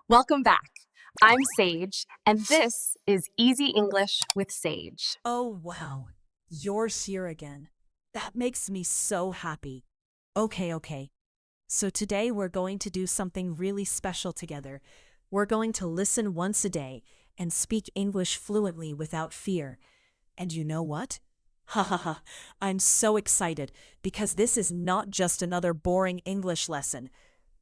Welcome back. I'm Sage, and this is Easy English with Sage. Oh, wow. You're here again. That makes me so happy. Okay. So today we're going to do something really special together. We're going to listen once a day and speak English fluently without fear. And you know what? Ha ha ha. I'm so excited because this is not just another boring English lesson.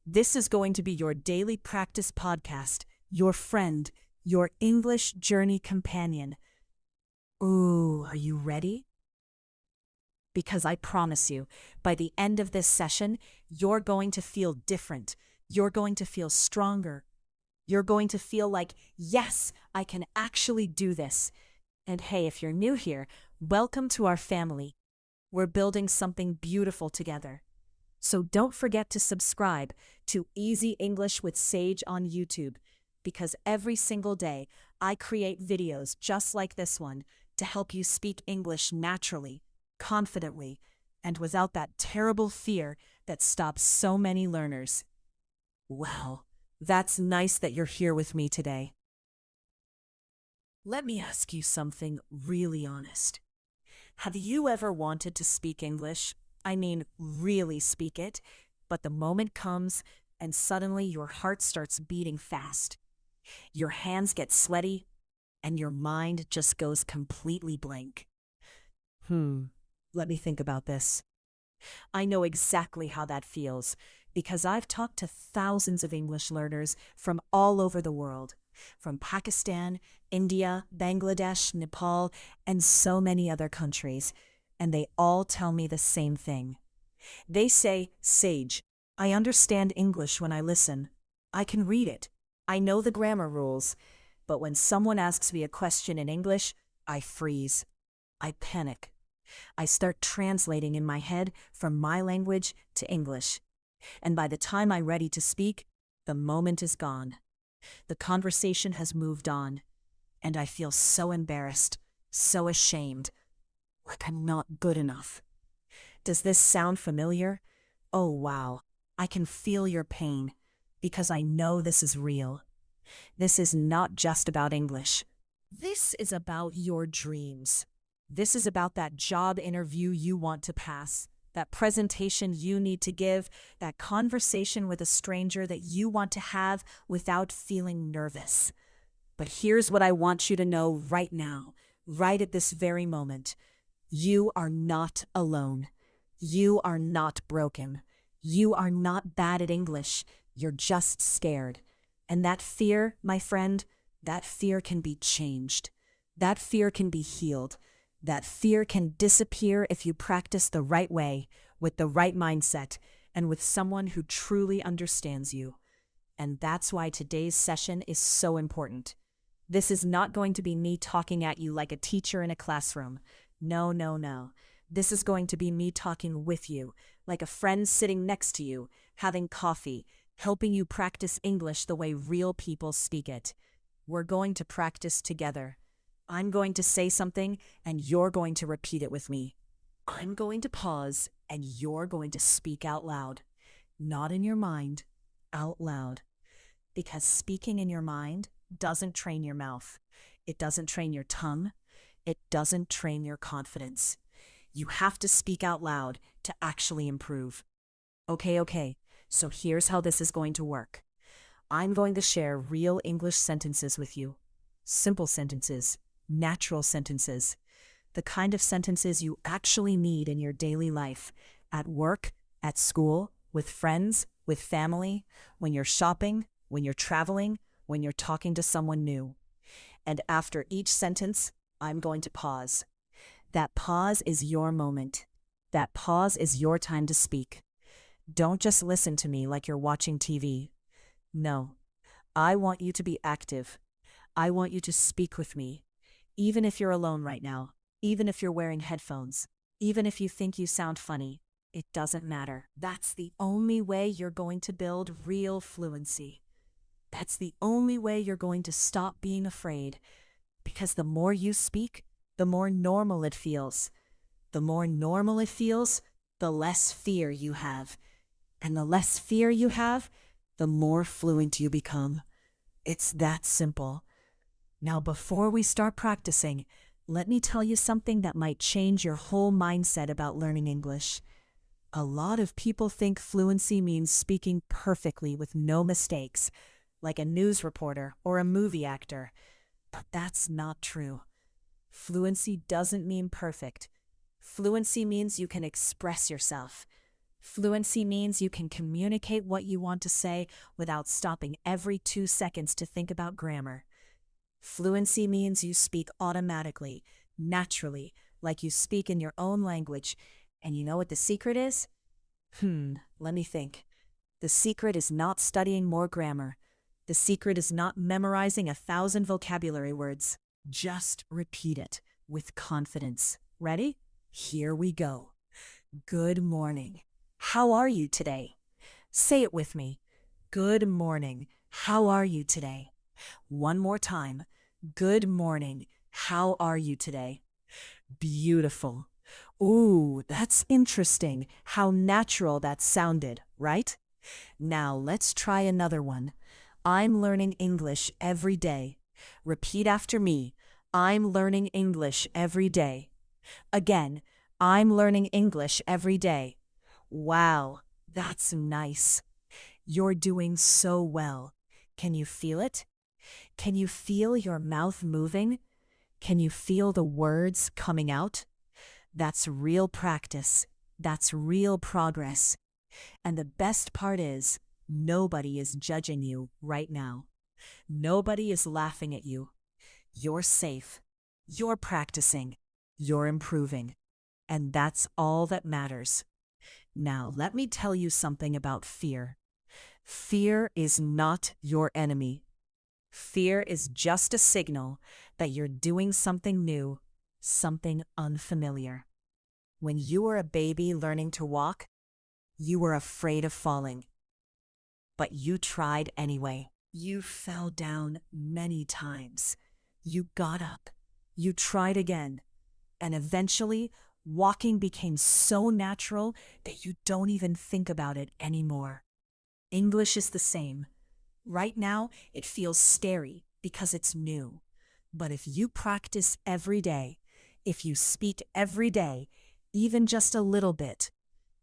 This is going to be your daily practice podcast, your friend, your English journey companion. Ooh, are you ready? Because I promise you, by the end of this session, you're going to feel different. You're going to feel stronger. You're going to feel like, yes, I can actually do this. And hey, if you're new here, welcome to our family. We're building something beautiful together. So don't forget to subscribe to Easy English with Sage on YouTube, because every single day I create videos just like this one to help you speak English naturally, confidently, and without that terrible fear that stops so many learners. Well, that's nice that you're here with me today. Let me ask you something really honest. Have you ever wanted to speak English? I mean, really speak it, but the moment comes and suddenly your heart starts beating fast. Your hands get sweaty and your mind just goes completely blank. Let me think about this. I know exactly how that feels because I've talked to thousands of English learners from all over the world, from Pakistan, India, Bangladesh, Nepal, and so many other countries, and they all tell me the same thing. They say, Sage, I understand English when I listen. I can read it. I know the grammar rules. But when someone asks me a question in English, I freeze. I panic. I start translating in my head from my language to English. And by the time I'm ready to speak, the moment is gone. The conversation has moved on. And I feel so embarrassed, so ashamed, like I'm not good enough. Does this sound familiar? Oh, wow. I can feel your pain because I know this is real. This is not just about English. This is about your dreams. This is about that job interview you want to pass, that presentation you need to give, that conversation with a stranger that you want to have without feeling nervous. But here's what I want you to know right now, right at this very moment. You are not alone. You are not broken. You are not bad at English. You're just scared. And that fear, my friend, that fear can be changed. That fear can be healed. That fear can disappear if you practice the right way, with the right mindset, and with someone who truly understands you. And that's why today's session is so important. This is not going to be me talking at you like a teacher in a classroom. No. This is going to be me talking with you, like a friend sitting next to you, having coffee, helping you practice English the way real people speak it. We're going to practice together. I'm going to say something, and you're going to repeat it with me. I'm going to pause, and you're going to speak out loud. Not in your mind, out loud. Because speaking in your mind doesn't train your mouth. It doesn't train your tongue. It doesn't train your confidence. You have to speak out loud to actually improve. Okay. So here's how this is going to work. I'm going to share real English sentences with you. Simple sentences, natural sentences. The kind of sentences you actually need in your daily life, at work, at school, with friends, with family, when you're shopping, when you're traveling, when you're talking to someone new. And after each sentence, I'm going to pause. That pause is your moment. That pause is your time to speak. Don't just listen to me like you're watching TV. No, I want you to be active. I want you to speak with me, even if you're alone right now, even if you're wearing headphones, even if you think you sound funny. It doesn't matter. That's the only way you're going to build real fluency. That's the only way you're going to stop being afraid. Because the more you speak, the more normal it feels. The more normal it feels, the less fear you have. And the less fear you have, the more fluent you become. It's that simple. Now, before we start practicing, let me tell you something that might change your whole mindset about learning English. A lot of people think fluency means speaking perfectly with no mistakes, like a news reporter or a movie actor. But that's not true. Fluency doesn't mean perfect. Fluency means you can express yourself. Fluency means you can communicate what you want to say without stopping every 2 seconds to think about grammar. Fluency means you speak automatically, naturally, like you speak in your own language. And you know what the secret is? Let me think. The secret is not studying more grammar. The secret is not memorizing 1,000 vocabulary words. Just repeat it with confidence. Ready? Here we go. Good morning. How are you today? Say it with me. Good morning. How are you today? One more time. Good morning. How are you today? Beautiful. Ooh, that's interesting. How natural that sounded, right? Now let's try another one. I'm learning English every day. Repeat after me. I'm learning English every day. Again, I'm learning English every day. Wow, that's nice. You're doing so well. Can you feel it? Can you feel your mouth moving? Can you feel the words coming out? That's real practice. That's real progress. And the best part is, nobody is judging you right now. Nobody is laughing at you. You're safe. You're practicing. You're improving. And that's all that matters. Now, let me tell you something about fear. Fear is not your enemy. Fear is just a signal that you're doing something new, something unfamiliar. When you were a baby learning to walk, you were afraid of falling. But you tried anyway. You fell down many times. You got up. You tried again. And eventually, walking became so natural that you don't even think about it anymore. English is the same. Right now, it feels scary because it's new. But if you practice every day, if you speak every day, even just a little bit,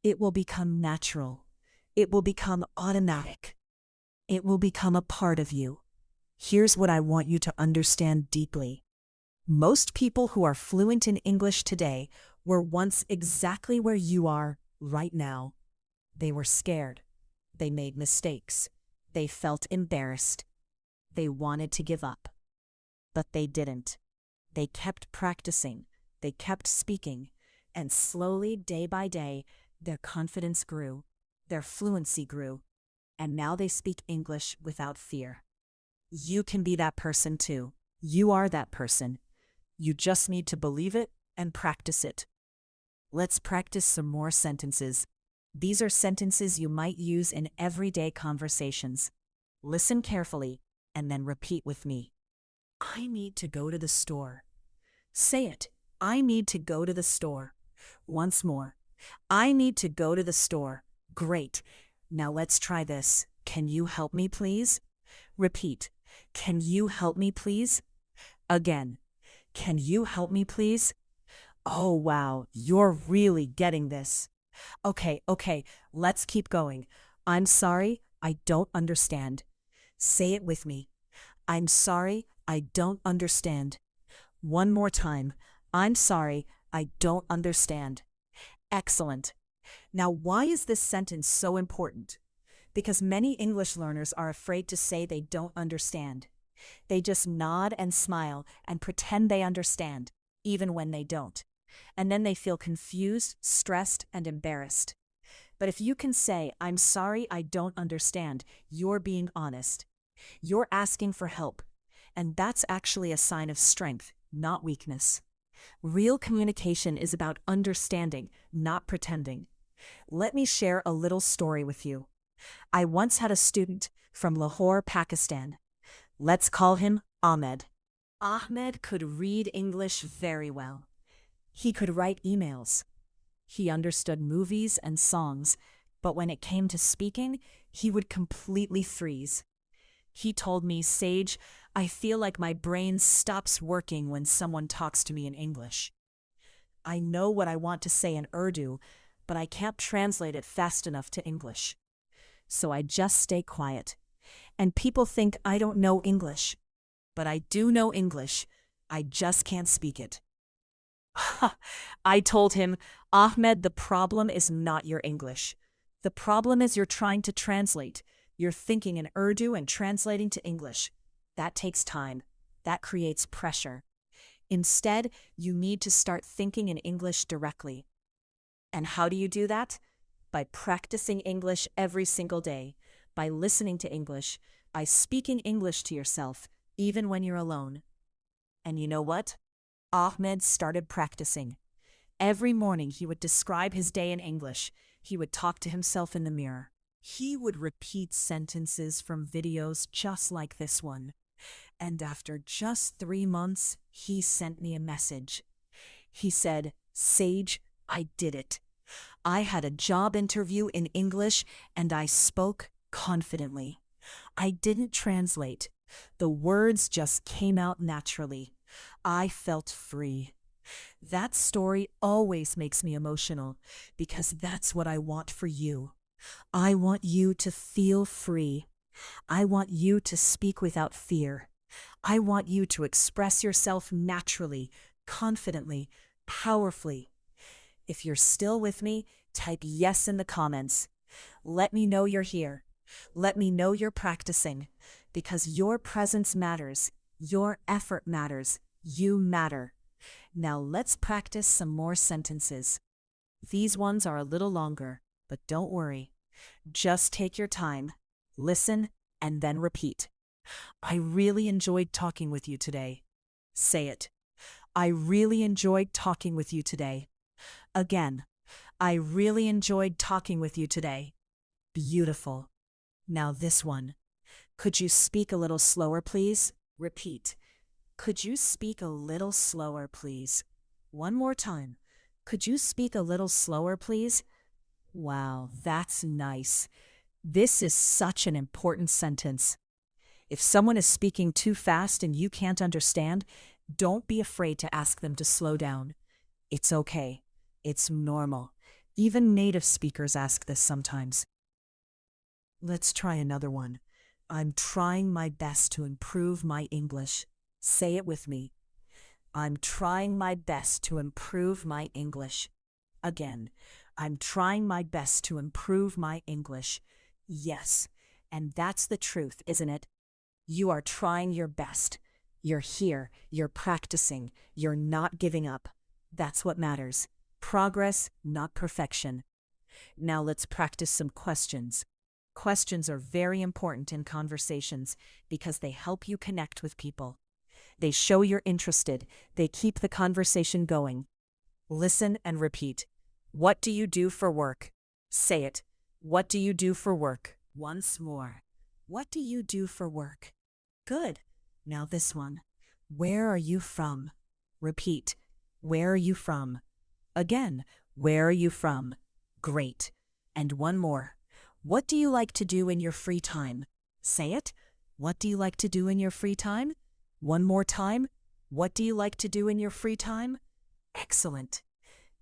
it will become natural. It will become automatic. It will become a part of you. Here's what I want you to understand deeply. Most people who are fluent in English today were once exactly where you are right now. They were scared. They made mistakes. They felt embarrassed. They wanted to give up. But they didn't. They kept practicing. They kept speaking. And slowly, day by day, their confidence grew. Their fluency grew. And now they speak English without fear. You can be that person too. You are that person. You just need to believe it and practice it. Let's practice some more sentences. These are sentences you might use in everyday conversations. Listen carefully and then repeat with me. I need to go to the store. Say it. I need to go to the store. Once more. I need to go to the store. Great. Now let's try this. Can you help me, please? Repeat. Can you help me, please? Again. Can you help me, please? Oh, wow. You're really getting this. Okay, let's keep going. I'm sorry, I don't understand. Say it with me. I'm sorry, I don't understand. One more time. I'm sorry, I don't understand. Excellent. Now, why is this sentence so important? Because many English learners are afraid to say they don't understand. They just nod and smile and pretend they understand, even when they don't. And then they feel confused, stressed, and embarrassed. But if you can say, I'm sorry, I don't understand, you're being honest. You're asking for help. And that's actually a sign of strength, not weakness. Real communication is about understanding, not pretending. Let me share a little story with you. I once had a student from Lahore, Pakistan. Let's call him Ahmed. Ahmed could read English very well. He could write emails. He understood movies and songs, but when it came to speaking, he would completely freeze. He told me, Sage, I feel like my brain stops working when someone talks to me in English. I know what I want to say in Urdu, but I can't translate it fast enough to English. So I just stay quiet. And people think I don't know English. But I do know English. I just can't speak it. I told him, Ahmed, the problem is not your English. The problem is you're trying to translate. You're thinking in Urdu and translating to English. That takes time. That creates pressure. Instead, you need to start thinking in English directly. And how do you do that? By practicing English every single day, by listening to English, by speaking English to yourself, even when you're alone. And you know what? Ahmed started practicing. Every morning he would describe his day in English. He would talk to himself in the mirror. He would repeat sentences from videos just like this one. And after just 3 months, he sent me a message. He said, Sage, I did it. I had a job interview in English and I spoke confidently. I didn't translate. The words just came out naturally. I felt free. That story always makes me emotional because that's what I want for you. I want you to feel free. I want you to speak without fear. I want you to express yourself naturally, confidently, powerfully. If you're still with me, type yes in the comments. Let me know you're here. Let me know you're practicing, because your presence matters. Your effort matters. You matter. Now let's practice some more sentences. These ones are a little longer, but don't worry. Just take your time, listen, and then repeat. I really enjoyed talking with you today. Say it. I really enjoyed talking with you today. Again, I really enjoyed talking with you today. Beautiful. Now this one. Could you speak a little slower, please? Repeat. Could you speak a little slower, please? One more time. Could you speak a little slower, please? Wow, that's nice. This is such an important sentence. If someone is speaking too fast and you can't understand, don't be afraid to ask them to slow down. It's okay. It's normal. Even native speakers ask this sometimes. Let's try another one. I'm trying my best to improve my English. Say it with me. I'm trying my best to improve my English. Again, I'm trying my best to improve my English. Yes, and that's the truth, isn't it? You are trying your best. You're here, you're practicing, you're not giving up. That's what matters. Progress, not perfection. Now let's practice some questions. Questions are very important in conversations because they help you connect with people. They show you're interested. They keep the conversation going. Listen and repeat. What do you do for work? Say it. What do you do for work? Once more. What do you do for work? Good. Now this one. Where are you from? Repeat. Where are you from? Again. Where are you from? Great. And one more. What do you like to do in your free time? Say it. What do you like to do in your free time? One more time. What do you like to do in your free time? Excellent.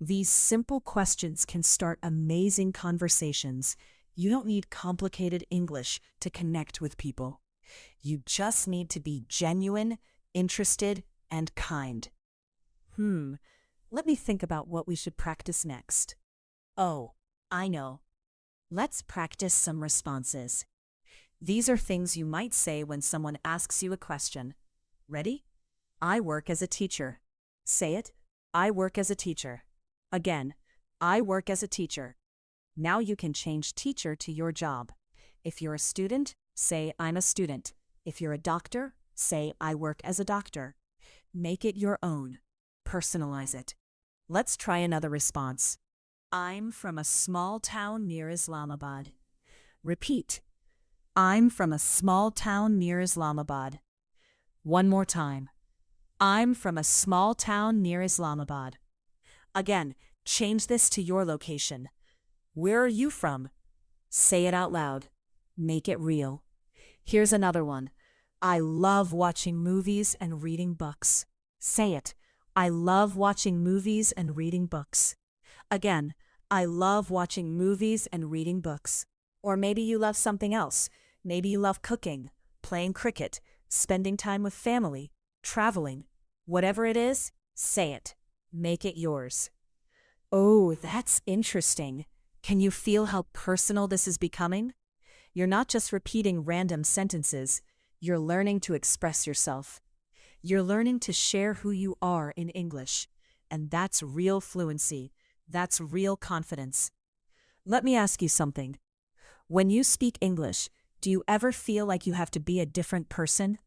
These simple questions can start amazing conversations. You don't need complicated English to connect with people. You just need to be genuine, interested, and kind. Let me think about what we should practice next. Oh, I know. Let's practice some responses. These are things you might say when someone asks you a question. Ready? I work as a teacher. Say it. I work as a teacher. Again, I work as a teacher. Now you can change teacher to your job. If you're a student, say I'm a student. If you're a doctor, say I work as a doctor. Make it your own. Personalize it. Let's try another response. I'm from a small town near Islamabad. Repeat. I'm from a small town near Islamabad. One more time. I'm from a small town near Islamabad. Again, change this to your location. Where are you from? Say it out loud. Make it real. Here's another one. I love watching movies and reading books. Say it. I love watching movies and reading books. Again, I love watching movies and reading books. Or maybe you love something else. Maybe you love cooking, playing cricket, spending time with family, traveling. Whatever it is, say it. Make it yours. Oh, that's interesting. Can you feel how personal this is becoming? You're not just repeating random sentences, you're learning to express yourself. You're learning to share who you are in English, and that's real fluency. That's real confidence. Let me ask you something. When you speak English, do you ever feel like you have to be a different person?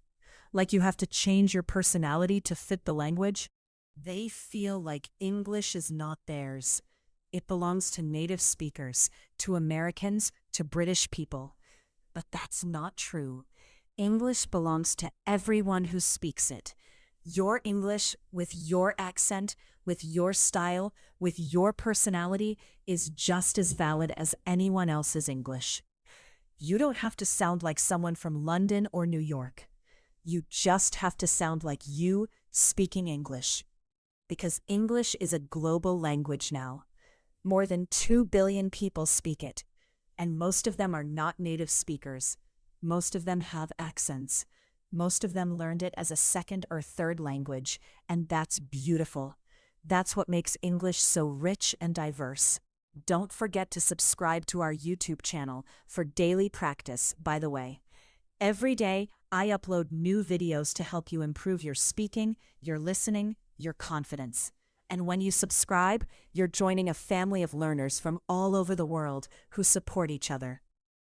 Like you have to change your personality to fit the language? They feel like English is not theirs. It belongs to native speakers, to Americans, to British people. But that's not true. English belongs to everyone who speaks it. Your English, with your accent, with your style, with your personality, is just as valid as anyone else's English. You don't have to sound like someone from London or New York. You just have to sound like you speaking English. Because English is a global language now. More than 2 billion people speak it, and most of them are not native speakers. Most of them have accents. Most of them learned it as a second or third language, and that's beautiful. That's what makes English so rich and diverse. Don't forget to subscribe to our YouTube channel for daily practice, by the way. Every day, I upload new videos to help you improve your speaking, your listening, your confidence. And when you subscribe, you're joining a family of learners from all over the world who support each other.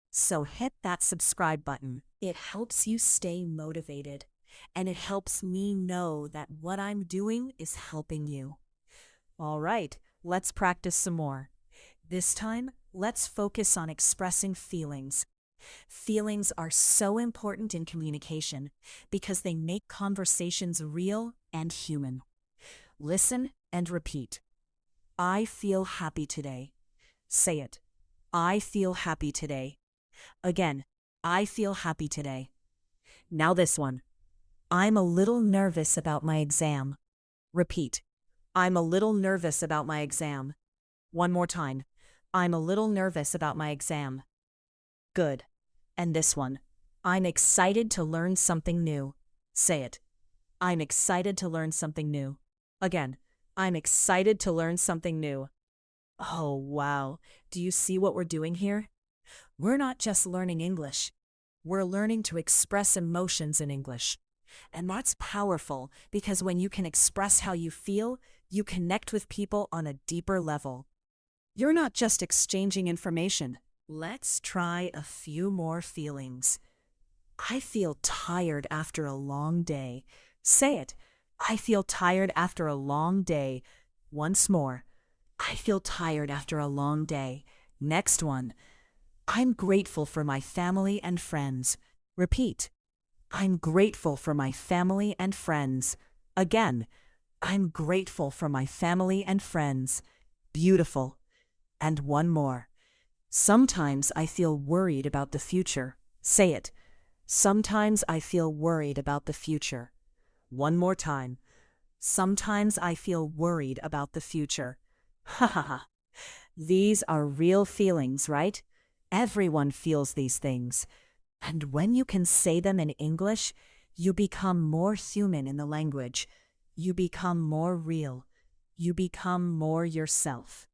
So hit that subscribe button. It helps you stay motivated, and it helps me know that what I'm doing is helping you. All right, let's practice some more. This time, let's focus on expressing feelings. Feelings are so important in communication because they make conversations real and human. Listen and repeat. I feel happy today. Say it. I feel happy today. Again, I feel happy today. Now this one. I'm a little nervous about my exam. Repeat. I'm a little nervous about my exam. One more time. I'm a little nervous about my exam. Good. And this one. I'm excited to learn something new. Say it. I'm excited to learn something new. Again, I'm excited to learn something new. Oh, wow. Do you see what we're doing here? We're not just learning English. We're learning to express emotions in English. And that's powerful because when you can express how you feel, you connect with people on a deeper level. You're not just exchanging information. Let's try a few more feelings. I feel tired after a long day. Say it. I feel tired after a long day. Once more. I feel tired after a long day. Next one. I'm grateful for my family and friends. Repeat. I'm grateful for my family and friends. Again. I'm grateful for my family and friends. Beautiful. And one more. Sometimes I feel worried about the future. Say it. Sometimes I feel worried about the future. One more time. Sometimes I feel worried about the future. Ha ha ha. These are real feelings, right? Everyone feels these things. And when you can say them in English, you become more human in the language. You become more real. You become more yourself.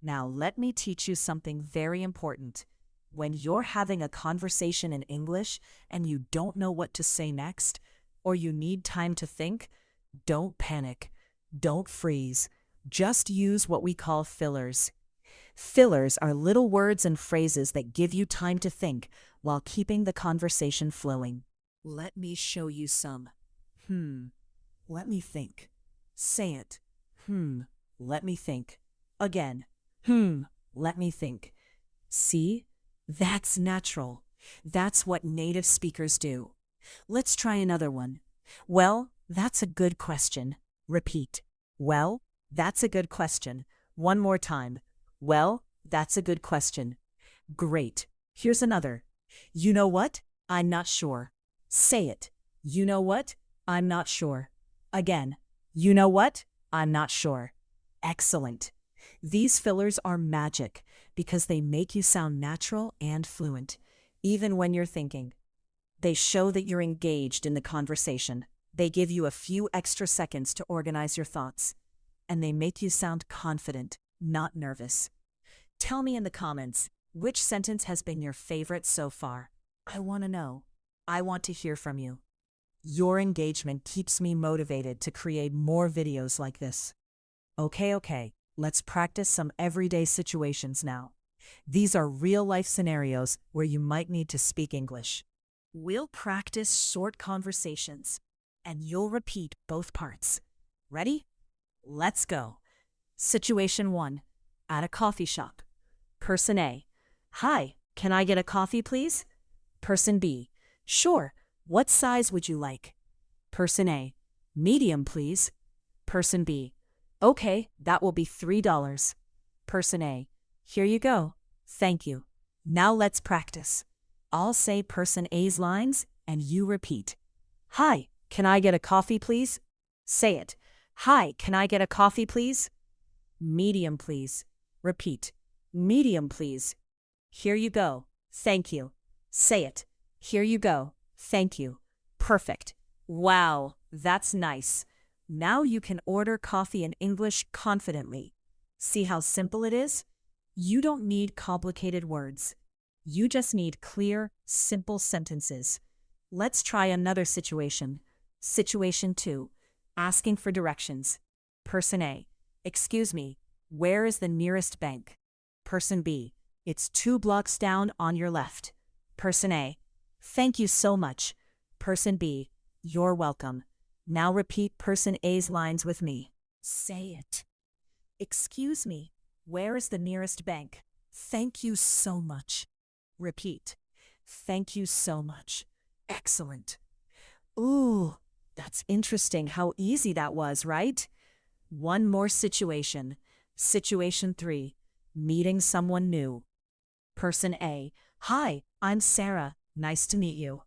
Now let me teach you something very important. When you're having a conversation in English and you don't know what to say next, or you need time to think, don't panic. Don't freeze. Just use what we call fillers. Fillers are little words and phrases that give you time to think while keeping the conversation flowing. Let me show you some. Let me think. Say it. Let me think. Again. Let me think. See? That's natural. That's what native speakers do. Let's try another one. Well, that's a good question. Repeat. Well, that's a good question. One more time. Well, that's a good question. Great. Here's another. You know what? I'm not sure. Say it. You know what? I'm not sure. Again. You know what? I'm not sure. Excellent. These fillers are magic because they make you sound natural and fluent, even when you're thinking. They show that you're engaged in the conversation. They give you a few extra seconds to organize your thoughts. And they make you sound confident, not nervous. Tell me in the comments, which sentence has been your favorite so far? I want to know. I want to hear from you. Your engagement keeps me motivated to create more videos like this. Okay, let's practice some everyday situations now. These are real-life scenarios where you might need to speak English. We'll practice short conversations, and you'll repeat both parts. Ready? Let's go. Situation 1. At a coffee shop. Person A. Hi, can I get a coffee, please? Person B. Sure. What size would you like? Person A. Medium, please. Person B. Okay, that will be $3. Person A. Here you go. Thank you. Now let's practice. I'll say Person A's lines and you repeat. Hi, can I get a coffee, please? Say it. Hi, can I get a coffee, please? Medium, please. Repeat. Medium, please. Here you go. Thank you. Say it. Here you go. Thank you. Perfect. Wow, that's nice. Now you can order coffee in English confidently. See how simple it is? You don't need complicated words. You just need clear, simple sentences. Let's try another situation. Situation 2. Asking for directions. Person A. Excuse me, where is the nearest bank? Person B. It's 2 blocks down on your left. Person A. Thank you so much. Person B. You're welcome. Now repeat Person A's lines with me. Say it. Excuse me, where is the nearest bank? Thank you so much. Repeat. Thank you so much. Excellent. Ooh, that's interesting how easy that was, right? One more situation. Situation 3. Meeting someone new. Person A. Hi, I'm Sarah. Nice to meet you.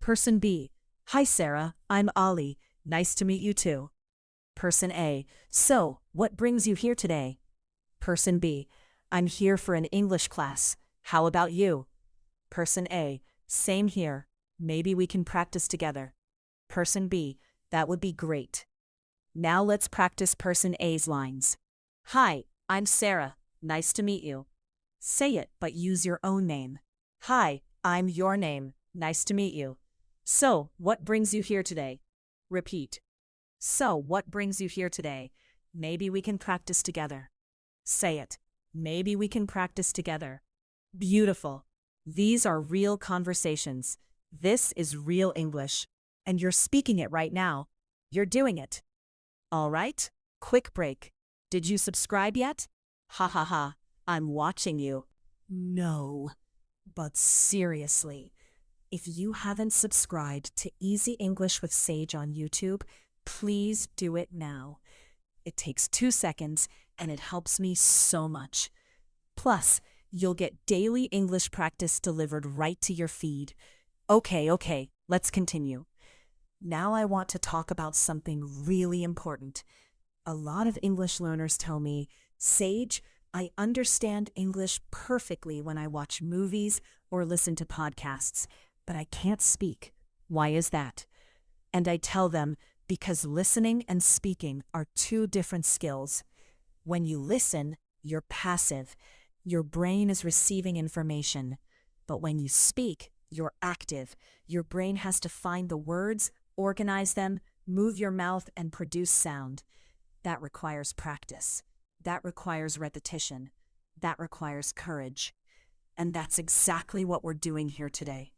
Person B. Hi, Sarah. I'm Ollie. Nice to meet you too. Person A. So, what brings you here today? Person B. I'm here for an English class. How about you? Person A. Same here. Maybe we can practice together. Person B. That would be great. Now let's practice Person A's lines. Hi, I'm Sarah. Nice to meet you. Say it, but use your own name. Hi, I'm your name. Nice to meet you. So, what brings you here today? Repeat. So, what brings you here today? Maybe we can practice together. Say it. Maybe we can practice together. Beautiful. These are real conversations. This is real English. And you're speaking it right now. You're doing it. All right, quick break. Did you subscribe yet? Ha ha ha, I'm watching you. No, but seriously, if you haven't subscribed to Easy English with Sage on YouTube, please do it now. It takes 2 seconds and it helps me so much. Plus, you'll get daily English practice delivered right to your feed. Okay, let's continue. Now I want to talk about something really important. A lot of English learners tell me, Sage, I understand English perfectly when I watch movies or listen to podcasts, but I can't speak. Why is that? And I tell them, because listening and speaking are 2 different skills. When you listen, you're passive. Your brain is receiving information. But when you speak, you're active. Your brain has to find the words, organize them, move your mouth, and produce sound. That requires practice. That requires repetition. That requires courage. And that's exactly what we're doing here today.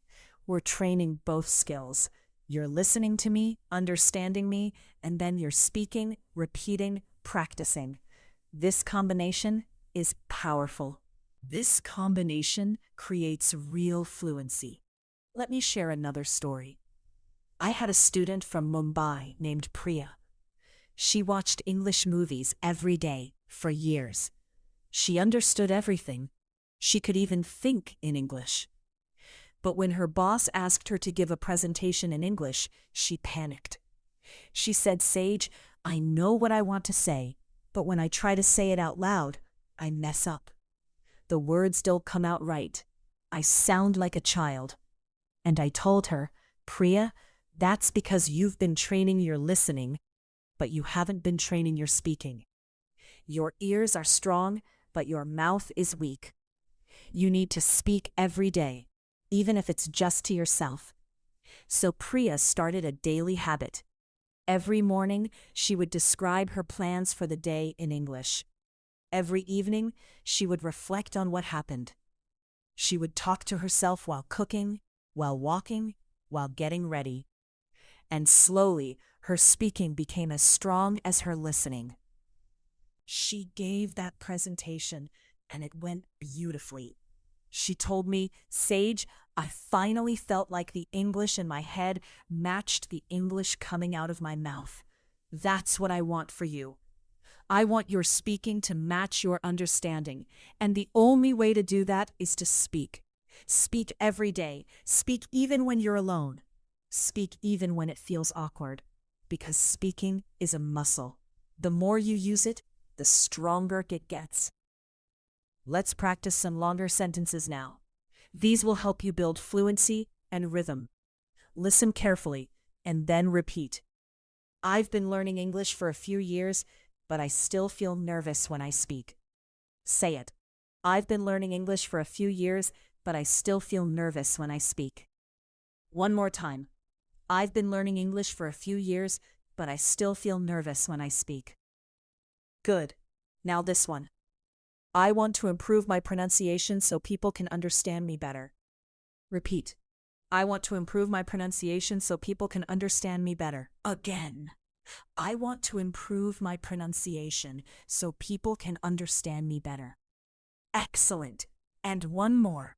We're training both skills. You're listening to me, understanding me, and then you're speaking, repeating, practicing. This combination is powerful. This combination creates real fluency. Let me share another story. I had a student from Mumbai named Priya. She watched English movies every day for years. She understood everything. She could even think in English. But when her boss asked her to give a presentation in English, she panicked. She said, "Sage, I know what I want to say, but when I try to say it out loud, I mess up. The words don't come out right. I sound like a child." And I told her, "Priya, that's because you've been training your listening, but you haven't been training your speaking. Your ears are strong, but your mouth is weak. You need to speak every day, even if it's just to yourself." So Priya started a daily habit. Every morning, she would describe her plans for the day in English. Every evening, she would reflect on what happened. She would talk to herself while cooking, while walking, while getting ready. And slowly, her speaking became as strong as her listening. She gave that presentation, and it went beautifully. She told me, "Sage, I finally felt like the English in my head matched the English coming out of my mouth. That's what I want for you. I want your speaking to match your understanding, and the only way to do that is to speak. Speak every day. Speak even when you're alone. Speak even when it feels awkward, because speaking is a muscle. The more you use it, the stronger it gets." Let's practice some longer sentences now. These will help you build fluency and rhythm. Listen carefully and then repeat. "I've been learning English for a few years, but I still feel nervous when I speak." Say it. "I've been learning English for a few years, but I still feel nervous when I speak." One more time. "I've been learning English for a few years, but I still feel nervous when I speak." Good. Now this one. "I want to improve my pronunciation so people can understand me better." Repeat. "I want to improve my pronunciation so people can understand me better." Again. "I want to improve my pronunciation so people can understand me better." Excellent. And one more.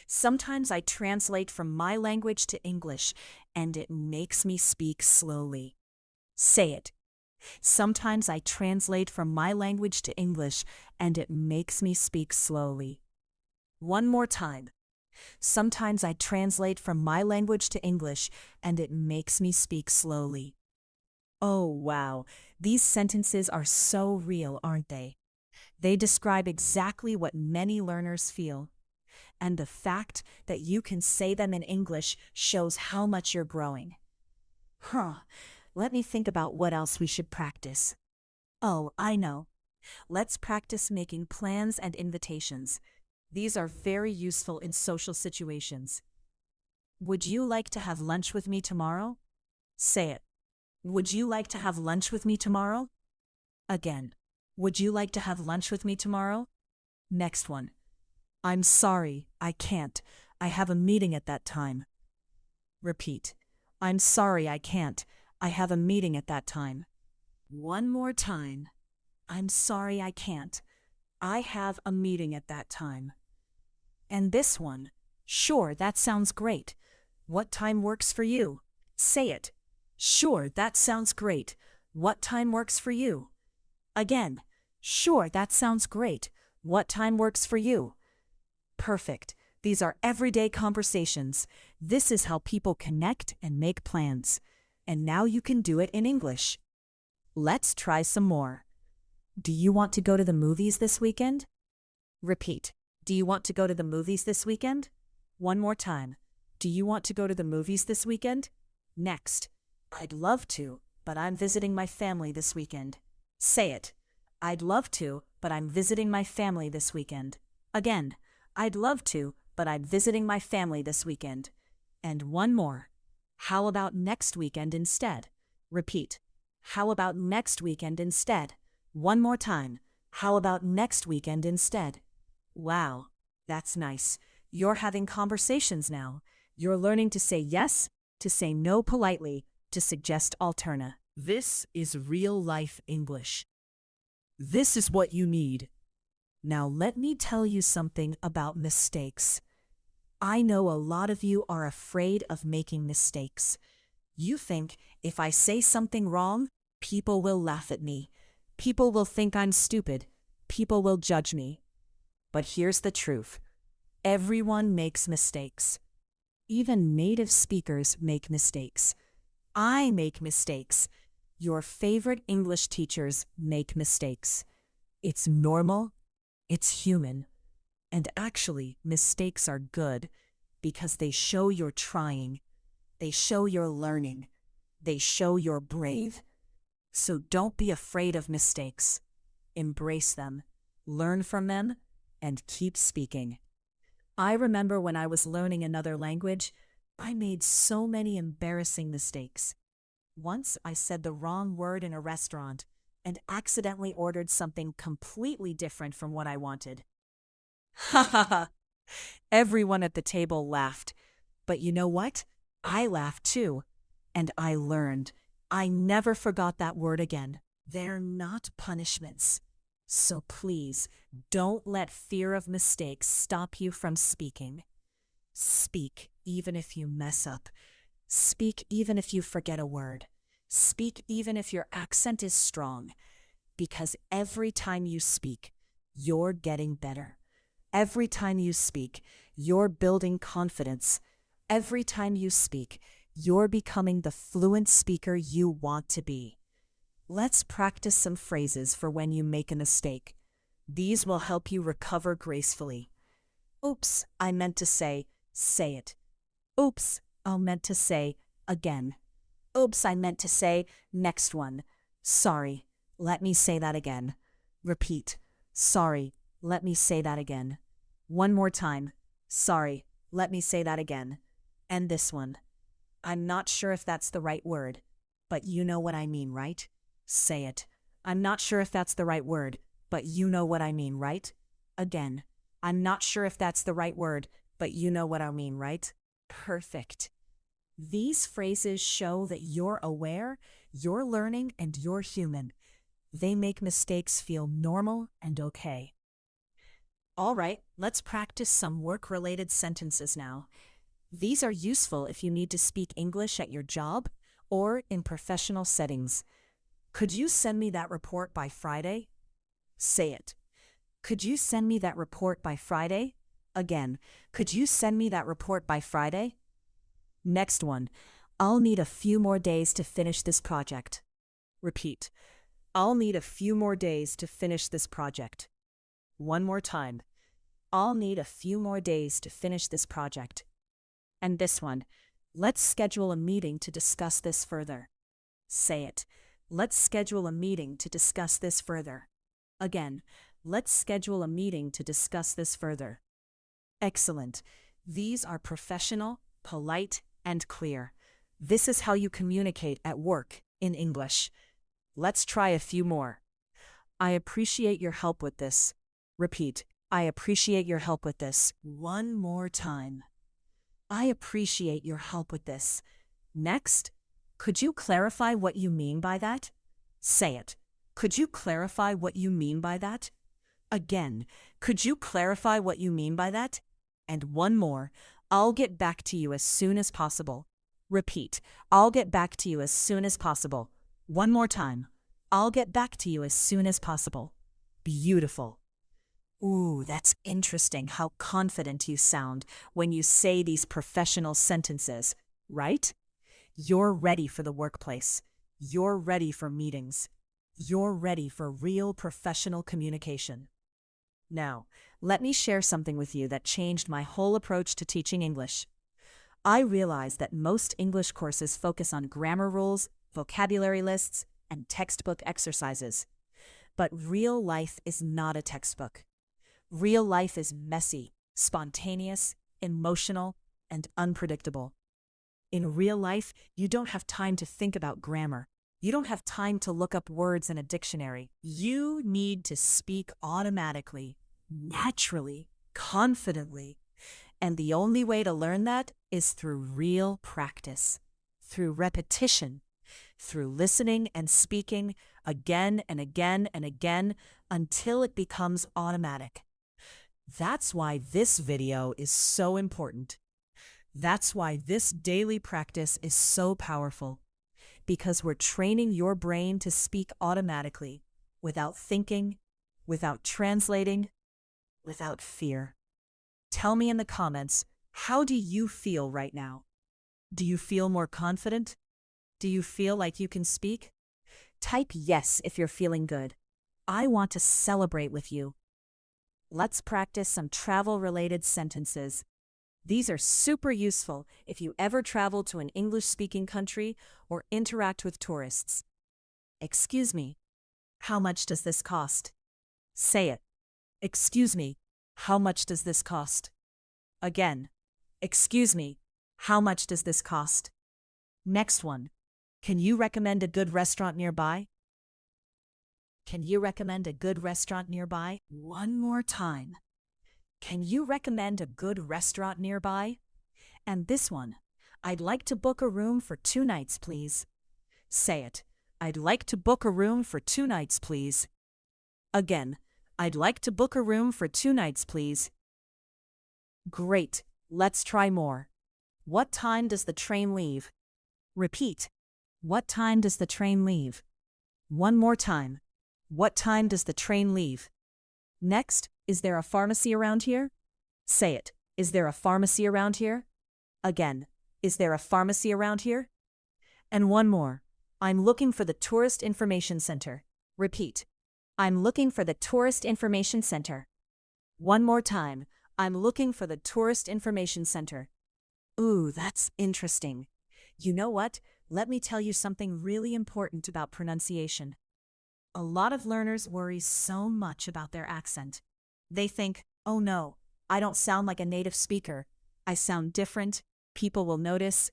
"Sometimes I translate from my language to English, and it makes me speak slowly." Say it. "Sometimes I translate from my language to English, and it makes me speak slowly." One more time. "Sometimes I translate from my language to English, and it makes me speak slowly." Oh, wow. These sentences are so real, aren't they? They describe exactly what many learners feel. And the fact that you can say them in English shows how much you're growing. Let me think about what else we should practice. Oh, I know. Let's practice making plans and invitations. These are very useful in social situations. "Would you like to have lunch with me tomorrow?" Say it. "Would you like to have lunch with me tomorrow?" Again. "Would you like to have lunch with me tomorrow?" Next one. "I'm sorry, I can't. I have a meeting at that time." Repeat. "I'm sorry, I can't. I have a meeting at that time." One more time. "I'm sorry, I can't. I have a meeting at that time." And this one. "Sure, that sounds great. What time works for you?" Say it. "Sure, that sounds great. What time works for you?" Again. "Sure, that sounds great. What time works for you?" Perfect. These are everyday conversations. This is how people connect and make plans. And now you can do it in English. Let's try some more. "Do you want to go to the movies this weekend?" Repeat. "Do you want to go to the movies this weekend?" One more time. "Do you want to go to the movies this weekend?" Next. "I'd love to, but I'm visiting my family this weekend." Say it. "I'd love to, but I'm visiting my family this weekend." Again. "I'd love to, but I'm visiting my family this weekend." And one more. "How about next weekend instead?" Repeat. "How about next weekend instead?" One more time. "How about next weekend instead?" Wow, that's nice. You're having conversations now. You're learning to say yes, to say no politely, to suggest alterna. This is real-life English. This is what you need. Now let me tell you something about mistakes. I know a lot of you are afraid of making mistakes. You think if I say something wrong, people will laugh at me. People will think I'm stupid. People will judge me. But here's the truth. Everyone makes mistakes. Even native speakers make mistakes. I make mistakes. Your favorite English teachers make mistakes. It's normal, it's human, and actually, mistakes are good because they show you're trying, they show you're learning, they show you're brave. So don't be afraid of mistakes. Embrace them, learn from them, and keep speaking. I remember when I was learning another language, I made so many embarrassing mistakes. Once I said the wrong word in a restaurant and accidentally ordered something completely different from what I wanted. Ha ha ha! Everyone at the table laughed. But you know what? I laughed too. And I learned. I never forgot that word again. They're not punishments. So please, don't let fear of mistakes stop you from speaking. Speak even if you mess up. Speak even if you forget a word. Speak even if your accent is strong. Because every time you speak, you're getting better. Every time you speak, you're building confidence. Every time you speak, you're becoming the fluent speaker you want to be. Let's practice some phrases for when you make a mistake. These will help you recover gracefully. Oops, I meant to say it. Oops, I meant to say again. Oops, I meant to say next one. Sorry, let me say that again. Repeat. Sorry, let me say that again. One more time. Sorry, let me say that again. And this one. I'm not sure if that's the right word, but you know what I mean, right? Say it. I'm not sure if that's the right word, but you know what I mean, right? Again. I'm not sure if that's the right word, but you know what I mean, right? Perfect. These phrases show that you're aware, you're learning, and you're human. They make mistakes feel normal and okay. All right, let's practice some work-related sentences now. These are useful if you need to speak English at your job or in professional settings. Could you send me that report by Friday? Say it. Could you send me that report by Friday? Again, could you send me that report by Friday? Next one. I'll need a few more days to finish this project. Repeat. I'll need a few more days to finish this project. One more time. I'll need a few more days to finish this project. And this one. Let's schedule a meeting to discuss this further. Say it. Let's schedule a meeting to discuss this further. Again, let's schedule a meeting to discuss this further. Excellent. These are professional, polite, and clear. This is how you communicate at work in English. Let's try a few more. I appreciate your help with this. Repeat. I appreciate your help with this. One more time. I appreciate your help with this. Next, could you clarify what you mean by that? Say it. Could you clarify what you mean by that? Again, could you clarify what you mean by that? And one more. I'll get back to you as soon as possible. Repeat. I'll get back to you as soon as possible. One more time. I'll get back to you as soon as possible. Beautiful. Ooh, that's interesting how confident you sound when you say these professional sentences, right? You're ready for the workplace. You're ready for meetings. You're ready for real professional communication. Now, let me share something with you that changed my whole approach to teaching English. I realized that most English courses focus on grammar rules, vocabulary lists, and textbook exercises. But real life is not a textbook. Real life is messy, spontaneous, emotional, and unpredictable. In real life, you don't have time to think about grammar. You don't have time to look up words in a dictionary. You need to speak automatically, naturally, confidently. And the only way to learn that is through real practice, through repetition, through listening and speaking again and again and again until it becomes automatic. That's why this video is so important. That's why this daily practice is so powerful. Because we're training your brain to speak automatically, without thinking, without translating, without fear. Tell me in the comments, How do you feel right now? Do you feel more confident? Do you feel like you can speak? Type yes if you're feeling good. I want to celebrate with you. Let's practice some travel-related sentences. These are super useful if you ever travel to an English-speaking country or interact with tourists. Excuse me, how much does this cost? Say it. Excuse me, how much does this cost? Again. Excuse me, how much does this cost? Next one. Can you recommend a good restaurant nearby? Can you recommend a good restaurant nearby? One more time. Can you recommend a good restaurant nearby? And this one. I'd like to book a room for 2 nights, please. Say it. I'd like to book a room for 2 nights, please. Again. I'd like to book a room for 2 nights, please. Great. Let's try more. What time does the train leave? Repeat. What time does the train leave? One more time. What time does the train leave? Next, is there a pharmacy around here? Say it. Is there a pharmacy around here? Again. Is there a pharmacy around here? And one more. I'm looking for the Tourist Information Center. Repeat. I'm looking for the Tourist Information Center. One more time. I'm looking for the Tourist Information Center. Ooh, that's interesting. You know what? Let me tell you something really important about pronunciation. A lot of learners worry so much about their accent. They think, oh no, I don't sound like a native speaker. I sound different. People will notice.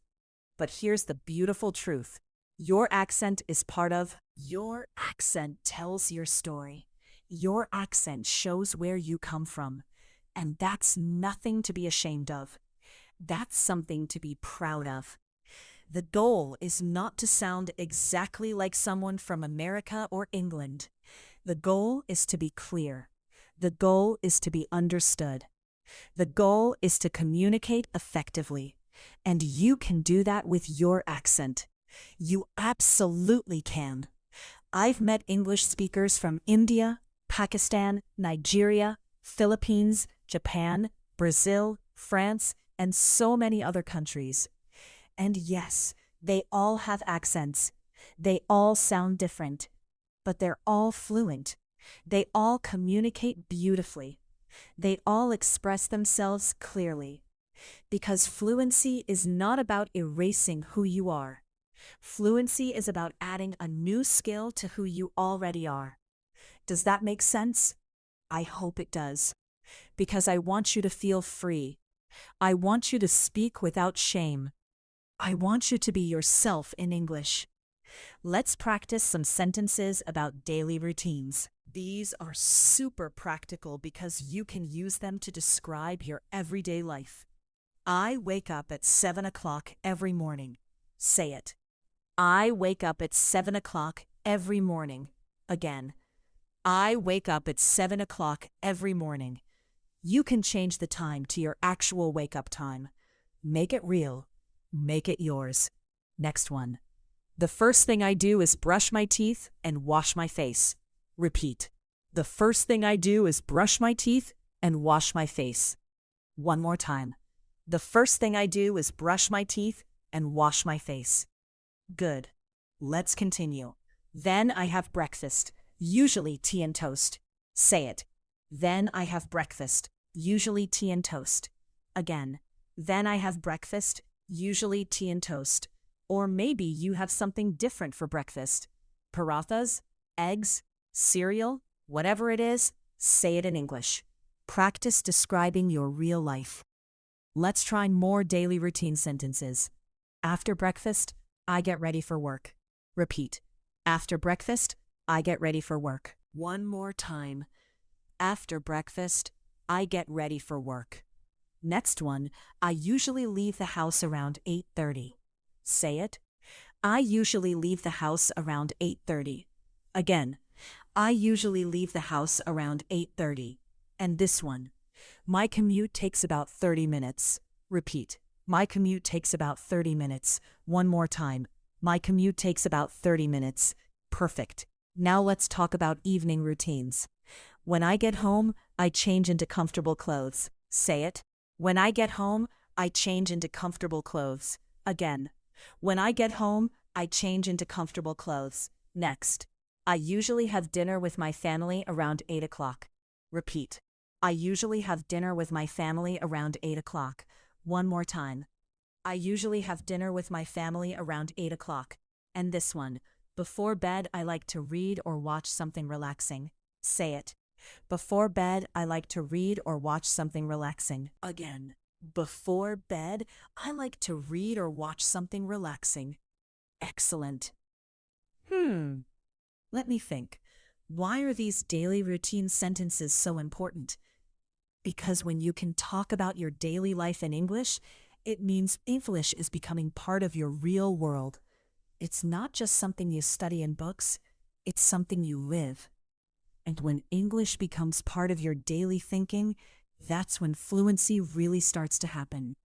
But here's the beautiful truth. Your accent is part of. Your accent tells your story. Your accent shows where you come from. And that's nothing to be ashamed of. That's something to be proud of. The goal is not to sound exactly like someone from America or England. The goal is to be clear. The goal is to be understood. The goal is to communicate effectively. And you can do that with your accent. You absolutely can. I've met English speakers from India, Pakistan, Nigeria, Philippines, Japan, Brazil, France, and so many other countries. And yes, they all have accents. They all sound different. But they're all fluent. They all communicate beautifully. They all express themselves clearly. Because fluency is not about erasing who you are. Fluency is about adding a new skill to who you already are. Does that make sense? I hope it does. Because I want you to feel free. I want you to speak without shame. I want you to be yourself in English. Let's practice some sentences about daily routines. These are super practical because you can use them to describe your everyday life. I wake up at 7 o'clock every morning. Say it. I wake up at 7 o'clock every morning. Again. I wake up at 7 o'clock every morning. You can change the time to your actual wake-up time. Make it real. Make it yours. Next one. The first thing I do is brush my teeth and wash my face. Repeat. The first thing I do is brush my teeth and wash my face. One more time. The first thing I do is brush my teeth and wash my face. Good. Let's continue. Then I have breakfast, usually tea and toast. Say it. Then I have breakfast, usually tea and toast. Again. Then I have breakfast, usually tea and toast. Or maybe you have something different for breakfast. Parathas, eggs, cereal, whatever it is, say it in English. Practice describing your real life. Let's try more daily routine sentences. After breakfast, I get ready for work. Repeat. After breakfast, I get ready for work. One more time. After breakfast, I get ready for work. Next one, I usually leave the house around 8:30. Say it. I usually leave the house around 8:30. Again, I usually leave the house around 8:30. And this one, my commute takes about 30 minutes. Repeat. My commute takes about 30 minutes. One more time. My commute takes about 30 minutes. Perfect. Now let's talk about evening routines. When I get home, I change into comfortable clothes. Say it. When I get home, I change into comfortable clothes. Again. When I get home, I change into comfortable clothes. Next. I usually have dinner with my family around 8 o'clock. Repeat. I usually have dinner with my family around 8 o'clock. One more time. I usually have dinner with my family around 8 o'clock. And this one. Before bed, I like to read or watch something relaxing. Say it. Before bed, I like to read or watch something relaxing. Again. Before bed, I like to read or watch something relaxing. Excellent. Let me think. Why are these daily routine sentences so important? Because when you can talk about your daily life in English, it means English is becoming part of your real world. It's not just something you study in books, it's something you live. And when English becomes part of your daily thinking, that's when fluency really starts to happen.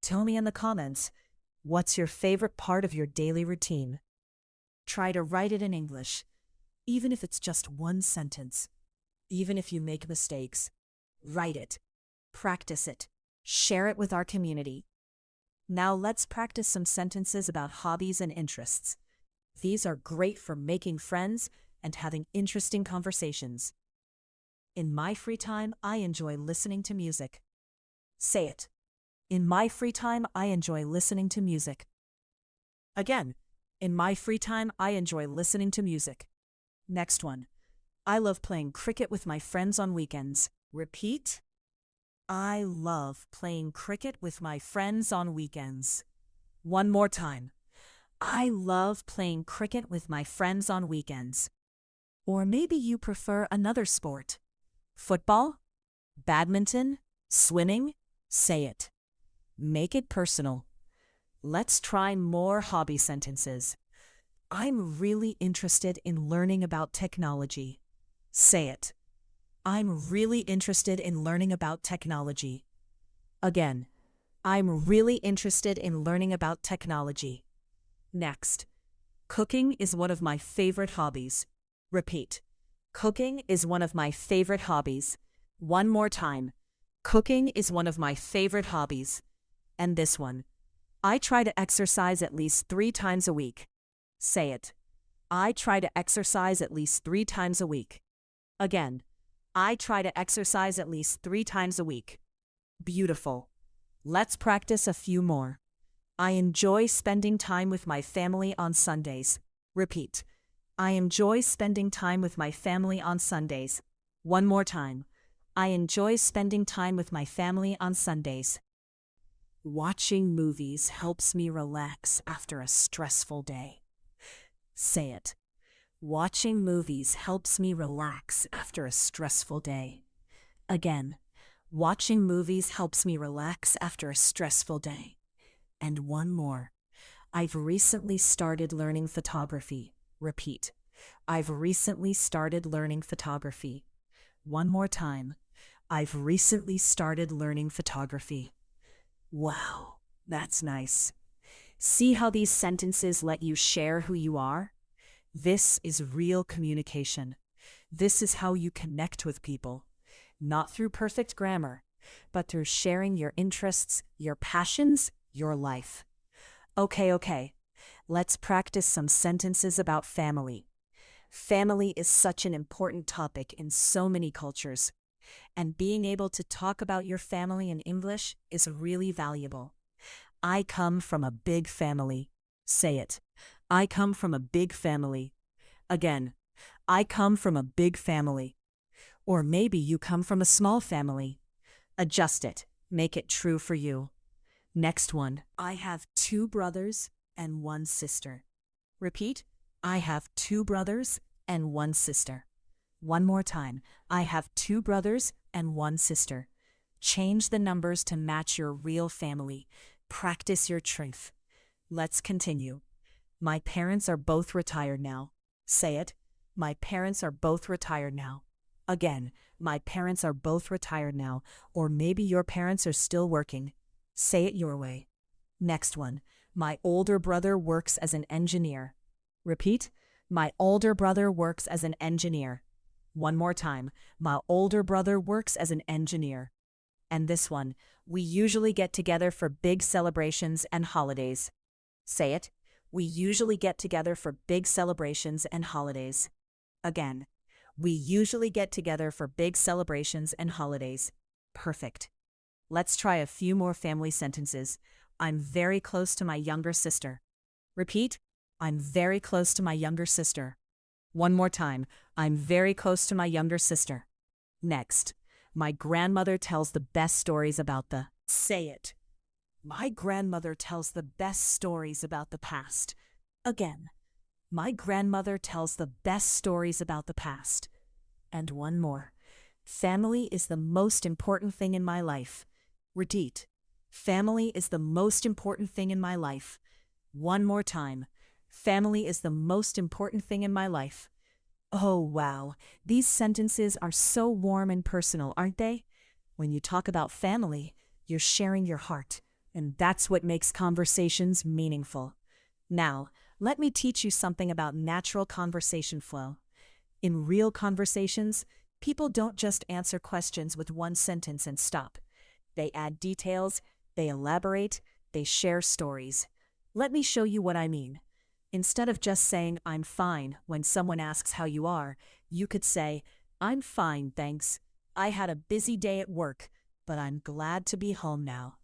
Tell me in the comments, what's your favorite part of your daily routine? Try to write it in English, even if it's just one sentence. Even if you make mistakes, write it, practice it, share it with our community. Now let's practice some sentences about hobbies and interests. These are great for making friends and having interesting conversations. In my free time, I enjoy listening to music. Say it. In my free time, I enjoy listening to music. Again, in my free time, I enjoy listening to music. Next one. I love playing cricket with my friends on weekends. Repeat. I love playing cricket with my friends on weekends. One more time. I love playing cricket with my friends on weekends. Or maybe you prefer another sport. Football? Badminton? Swimming? Say it. Make it personal. Let's try more hobby sentences. I'm really interested in learning about technology. Say it. I'm really interested in learning about technology. Again, I'm really interested in learning about technology. Next. Cooking is one of my favorite hobbies. Repeat. Cooking is one of my favorite hobbies. One more time. Cooking is one of my favorite hobbies. And this one. I try to exercise at least 3 times a week. Say it. I try to exercise at least 3 times a week. Again. I try to exercise at least 3 times a week. Beautiful. Let's practice a few more. I enjoy spending time with my family on Sundays. Repeat. I enjoy spending time with my family on Sundays. One more time. I enjoy spending time with my family on Sundays. Watching movies helps me relax after a stressful day. Say it. Watching movies helps me relax after a stressful day. Again, watching movies helps me relax after a stressful day. And one more. I've recently started learning photography. Repeat. I've recently started learning photography. One more time. I've recently started learning photography. Wow, that's nice. See how these sentences let you share who you are? This is real communication. This is how you connect with people. Not through perfect grammar, but through sharing your interests, your passions, your life. Okay. Let's practice some sentences about family. Family is such an important topic in so many cultures, and being able to talk about your family in English is really valuable. I come from a big family. Say it. I come from a big family. Again, I come from a big family. Or maybe you come from a small family. Adjust it. Make it true for you. Next one. I have 2 brothers and 1 sister. Repeat. I have 2 brothers and 1 sister. One more time. I have 2 brothers and 1 sister. Change the numbers to match your real family. Practice your truth. Let's continue. My parents are both retired now. Say it. My parents are both retired now. Again, my parents are both retired now, or maybe your parents are still working. Say it your way. Next one. My older brother works as an engineer. Repeat. My older brother works as an engineer. One more time. My older brother works as an engineer. And this one. We usually get together for big celebrations and holidays. Say it. We usually get together for big celebrations and holidays. Again. We usually get together for big celebrations and holidays. Perfect. Let's try a few more family sentences. I'm very close to my younger sister. Repeat. I'm very close to my younger sister. One more time. I'm very close to my younger sister. Next. My grandmother tells the best stories about the... Say it. My grandmother tells the best stories about the past. Again. My grandmother tells the best stories about the past. And one more. Family is the most important thing in my life. Repeat. Family is the most important thing in my life. One more time. Family is the most important thing in my life. Oh, wow. These sentences are so warm and personal, aren't they? When you talk about family, you're sharing your heart, and that's what makes conversations meaningful. Now, let me teach you something about natural conversation flow. In real conversations, people don't just answer questions with one sentence and stop. They add details, they elaborate, they share stories. Let me show you what I mean. Instead of just saying, I'm fine, when someone asks how you are, you could say, I'm fine, thanks. I had a busy day at work, but I'm glad to be home now.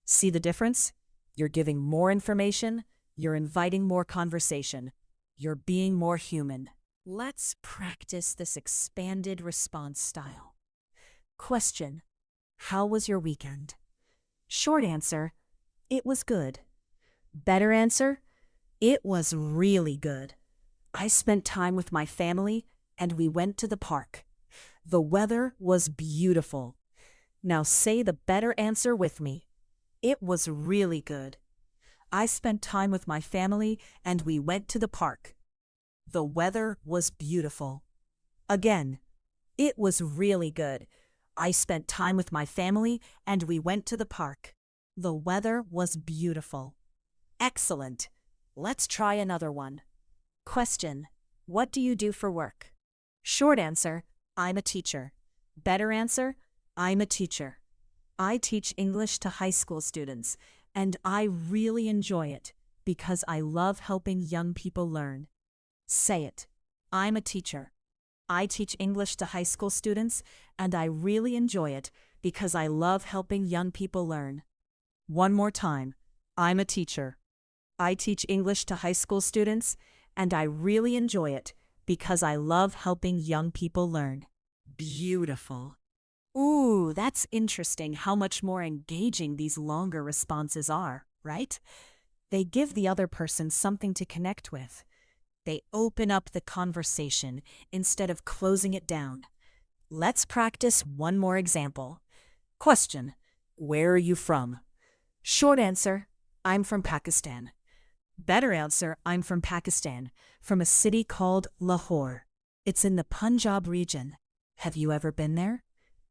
See the difference? You're giving more information, you're inviting more conversation, you're being more human. Let's practice this expanded response style. Question: how was your weekend? Short answer: it was good. Better answer: it was really good. I spent time with my family and we went to the park. The weather was beautiful. Now say the better answer with me. It was really good. I spent time with my family and we went to the park. The weather was beautiful. Again, it was really good. I spent time with my family and we went to the park. The weather was beautiful. Excellent. Let's try another one. Question: what do you do for work? Short answer: I'm a teacher. Better answer: I'm a teacher. I teach English to high school students, and I really enjoy it because I love helping young people learn. Say it. I'm a teacher. I teach English to high school students, and I really enjoy it because I love helping young people learn. One more time. I'm a teacher. I teach English to high school students, and I really enjoy it because I love helping young people learn. Beautiful. Ooh, that's interesting how much more engaging these longer responses are, right? They give the other person something to connect with. They open up the conversation instead of closing it down. Let's practice one more example. Question: where are you from? Short answer: I'm from Pakistan. Better answer: I'm from Pakistan, from a city called Lahore. It's in the Punjab region. Have you ever been there?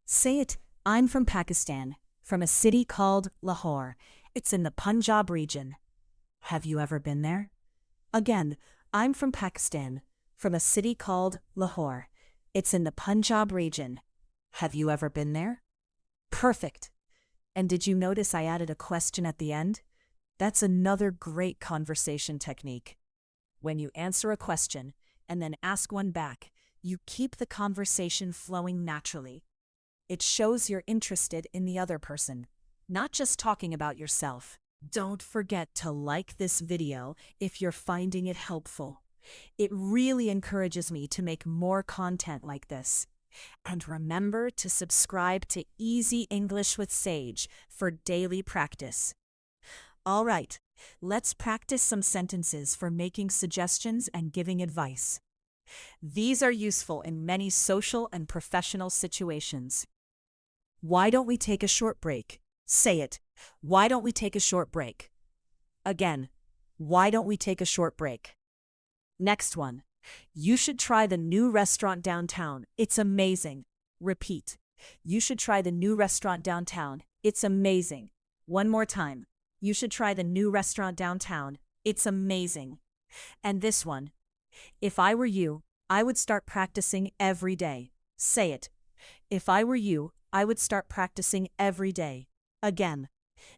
Say it. I'm from Pakistan, from a city called Lahore. It's in the Punjab region. Have you ever been there? Again, I'm from Pakistan, from a city called Lahore. It's in the Punjab region. Have you ever been there? Perfect. And did you notice I added a question at the end? That's another great conversation technique. When you answer a question and then ask one back, you keep the conversation flowing naturally. It shows you're interested in the other person, not just talking about yourself. Don't forget to like this video if you're finding it helpful. It really encourages me to make more content like this. And remember to subscribe to Easy English with Sage for daily practice. All right, let's practice some sentences for making suggestions and giving advice. These are useful in many social and professional situations. Why don't we take a short break? Say it. Why don't we take a short break? Again, why don't we take a short break? Next one. You should try the new restaurant downtown. It's amazing. Repeat. You should try the new restaurant downtown. It's amazing. One more time. You should try the new restaurant downtown. It's amazing. And this one. If I were you, I would start practicing every day. Say it. If I were you, I would start practicing every day. Again,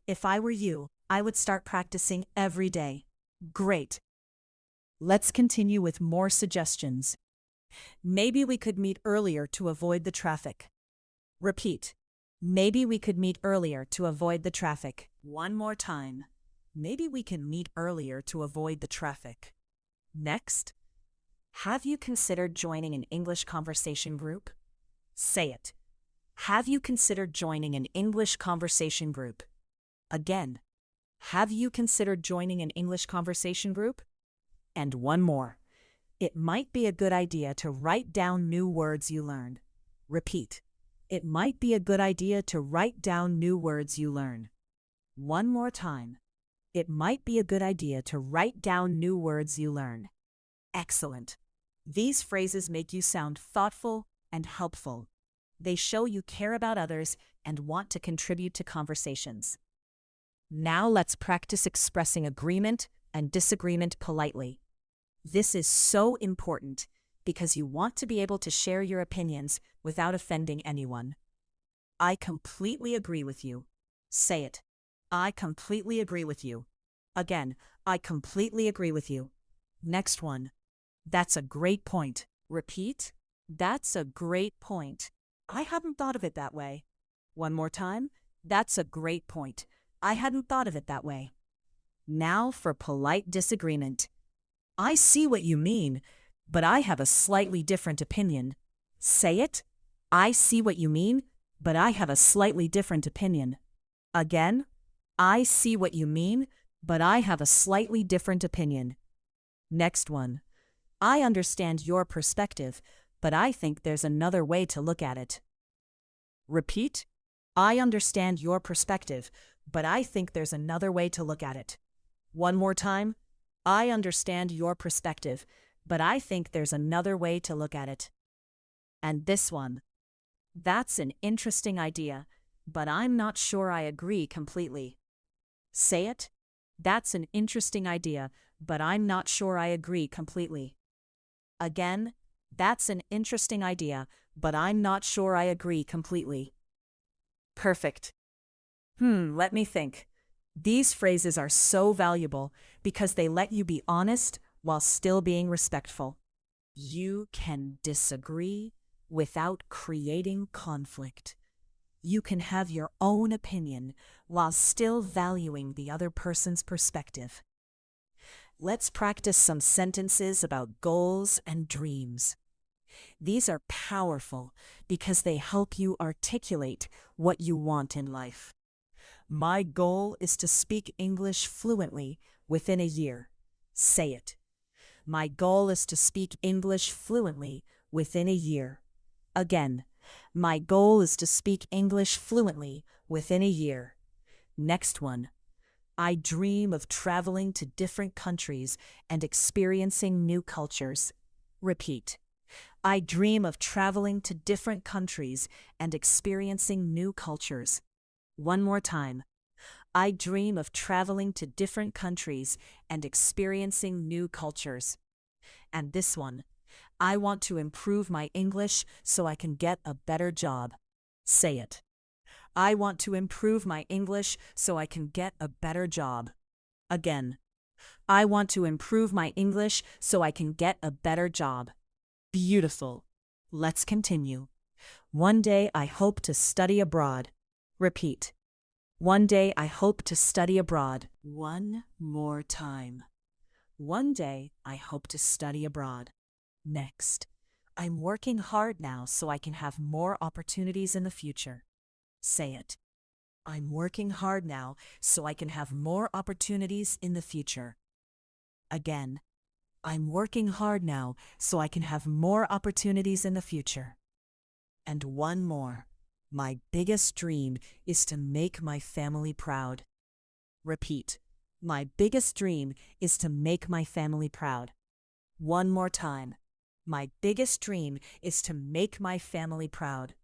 if I were you, I would start practicing every day. Great. Let's continue with more suggestions. Maybe we could meet earlier to avoid the traffic. Repeat. Maybe we could meet earlier to avoid the traffic. One more time. Maybe we can meet earlier to avoid the traffic. Next. Have you considered joining an English conversation group? Say it. Have you considered joining an English conversation group? Again. Have you considered joining an English conversation group? And one more. It might be a good idea to write down new words you learned. Repeat. It might be a good idea to write down new words you learn. One more time. It might be a good idea to write down new words you learn. Excellent. These phrases make you sound thoughtful and helpful. They show you care about others and want to contribute to conversations. Now let's practice expressing agreement and disagreement politely. This is so important because you want to be able to share your opinions without offending anyone. I completely agree with you. Say it. I completely agree with you. Again, I completely agree with you. Next one. That's a great point. Repeat. That's a great point. I hadn't thought of it that way. One more time. That's a great point. I hadn't thought of it that way. Now for polite disagreement. I see what you mean, but I have a slightly different opinion. Say it. I see what you mean, but I have a slightly different opinion. Again. I see what you mean, but I have a slightly different opinion. Next one. I understand your perspective, but I think there's another way to look at it. Repeat. I understand your perspective, but I think there's another way to look at it. One more time. I understand your perspective, but I think there's another way to look at it. And this one. That's an interesting idea, but I'm not sure I agree completely. Say it. That's an interesting idea, but I'm not sure I agree completely. Again, that's an interesting idea, but I'm not sure I agree completely. Perfect. Let me think. These phrases are so valuable because they let you be honest while still being respectful. You can disagree without creating conflict. You can have your own opinion while still valuing the other person's perspective. Let's practice some sentences about goals and dreams. These are powerful because they help you articulate what you want in life. My goal is to speak English fluently within a year. Say it. My goal is to speak English fluently within a year. Again, my goal is to speak English fluently within a year. Next one. I dream of traveling to different countries and experiencing new cultures. Repeat. I dream of traveling to different countries and experiencing new cultures. One more time. I dream of traveling to different countries and experiencing new cultures. And this one. I want to improve my English so I can get a better job. Say it. I want to improve my English so I can get a better job. Again. I want to improve my English so I can get a better job. Beautiful. Let's continue. One day I hope to study abroad. Repeat. One day I hope to study abroad. One more time. One day I hope to study abroad. Next. I'm working hard now so I can have more opportunities in the future. Say it. I'm working hard now so I can have more opportunities in the future. Again. I'm working hard now so I can have more opportunities in the future. And one more. My biggest dream is to make my family proud. Repeat. My biggest dream is to make my family proud. One more time. My biggest dream is to make my family proud.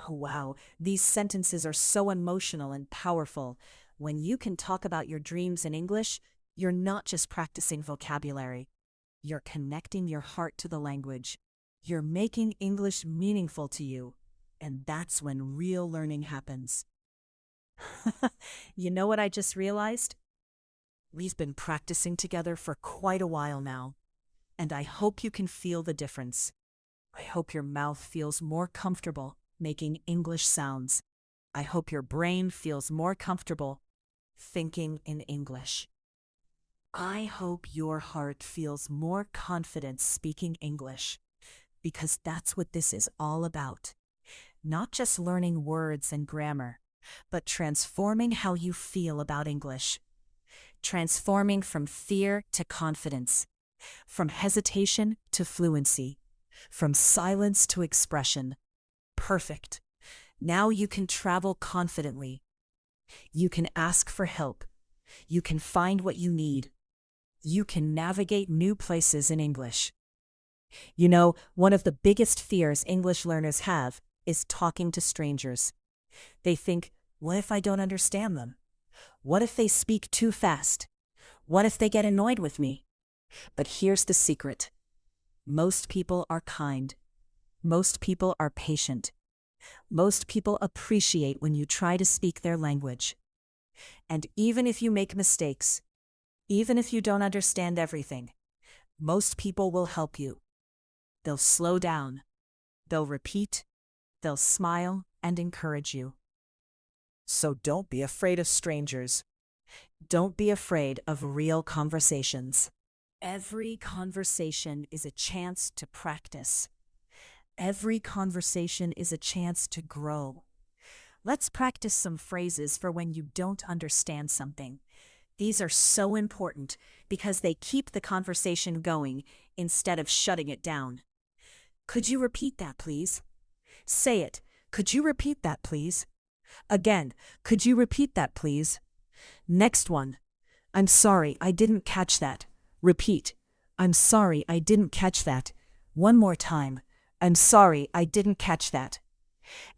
Oh, wow, these sentences are so emotional and powerful. When you can talk about your dreams in English, you're not just practicing vocabulary. You're connecting your heart to the language. You're making English meaningful to you. And that's when real learning happens. You know what I just realized? We've been practicing together for quite a while now, and I hope you can feel the difference. I hope your mouth feels more comfortable making English sounds. I hope your brain feels more comfortable thinking in English. I hope your heart feels more confident speaking English, because that's what this is all about. Not just learning words and grammar, but transforming how you feel about English. Transforming from fear to confidence, from hesitation to fluency, from silence to expression. Perfect. Now you can travel confidently. You can ask for help. You can find what you need. You can navigate new places in English. You know, one of the biggest fears English learners have is talking to strangers. They think, what if I don't understand them? What if they speak too fast? What if they get annoyed with me? But here's the secret. Most people are kind. Most people are patient. Most people appreciate when you try to speak their language. And even if you make mistakes, even if you don't understand everything, most people will help you. They'll slow down. They'll repeat. They'll smile and encourage you. So don't be afraid of strangers. Don't be afraid of real conversations. Every conversation is a chance to practice. Every conversation is a chance to grow. Let's practice some phrases for when you don't understand something. These are so important because they keep the conversation going instead of shutting it down. Could you repeat that, please? Say it. Could you repeat that, please? Again, could you repeat that, please? Next one. I'm sorry, I didn't catch that. Repeat. I'm sorry, I didn't catch that. One more time. I'm sorry, I didn't catch that.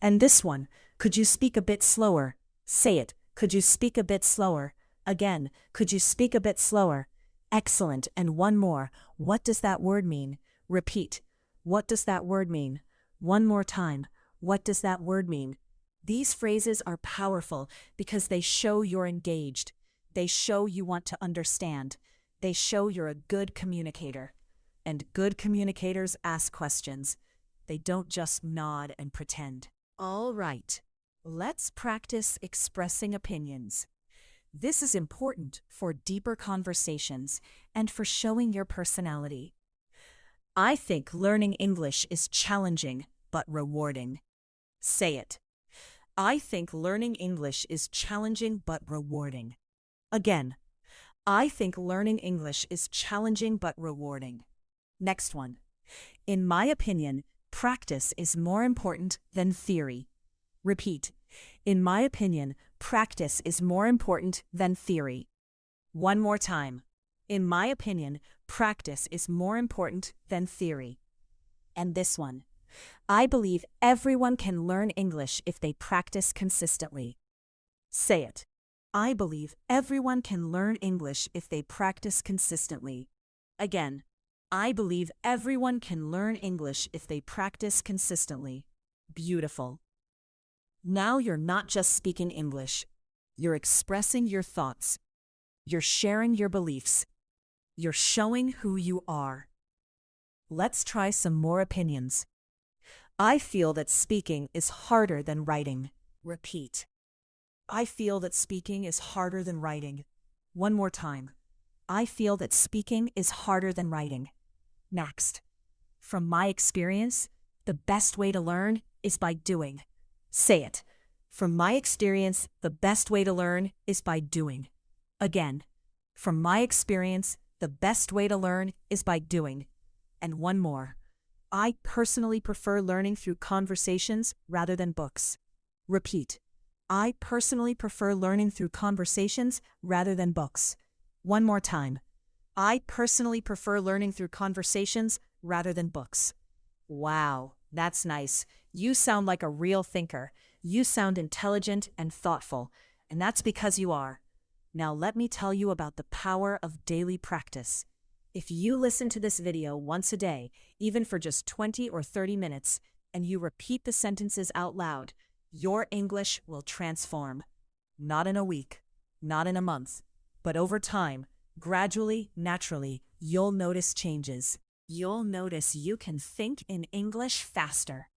And this one. Could you speak a bit slower? Say it. Could you speak a bit slower? Again, could you speak a bit slower? Excellent. And one more. What does that word mean? Repeat. What does that word mean? One more time. What does that word mean? These phrases are powerful because they show you're engaged. They show you want to understand. They show you're a good communicator. And good communicators ask questions. They don't just nod and pretend. All right, let's practice expressing opinions. This is important for deeper conversations and for showing your personality. I think learning English is challenging but rewarding. Say it. I think learning English is challenging but rewarding. Again, I think learning English is challenging but rewarding. Next one. In my opinion, practice is more important than theory. Repeat. In my opinion, practice is more important than theory. One more time. In my opinion, practice is more important than theory. And this one. I believe everyone can learn English if they practice consistently. Say it. I believe everyone can learn English if they practice consistently. Again. I believe everyone can learn English if they practice consistently. Beautiful. Now you're not just speaking English. You're expressing your thoughts. You're sharing your beliefs. You're showing who you are. Let's try some more opinions. I feel that speaking is harder than writing. Repeat. I feel that speaking is harder than writing. One more time. I feel that speaking is harder than writing. Next. From my experience, the best way to learn is by doing. Say it. From my experience, the best way to learn is by doing. Again. From my experience, the best way to learn is by doing. And one more. I personally prefer learning through conversations rather than books. Repeat. I personally prefer learning through conversations rather than books. One more time. I personally prefer learning through conversations rather than books. Wow, that's nice. You sound like a real thinker. You sound intelligent and thoughtful, and that's because you are. Now let me tell you about the power of daily practice. If you listen to this video once a day, even for just 20 or 30 minutes, and you repeat the sentences out loud, your English will transform. not in a week, not in a month, but over time, gradually, naturally, you'll notice changes. You'll notice you can think in English faster.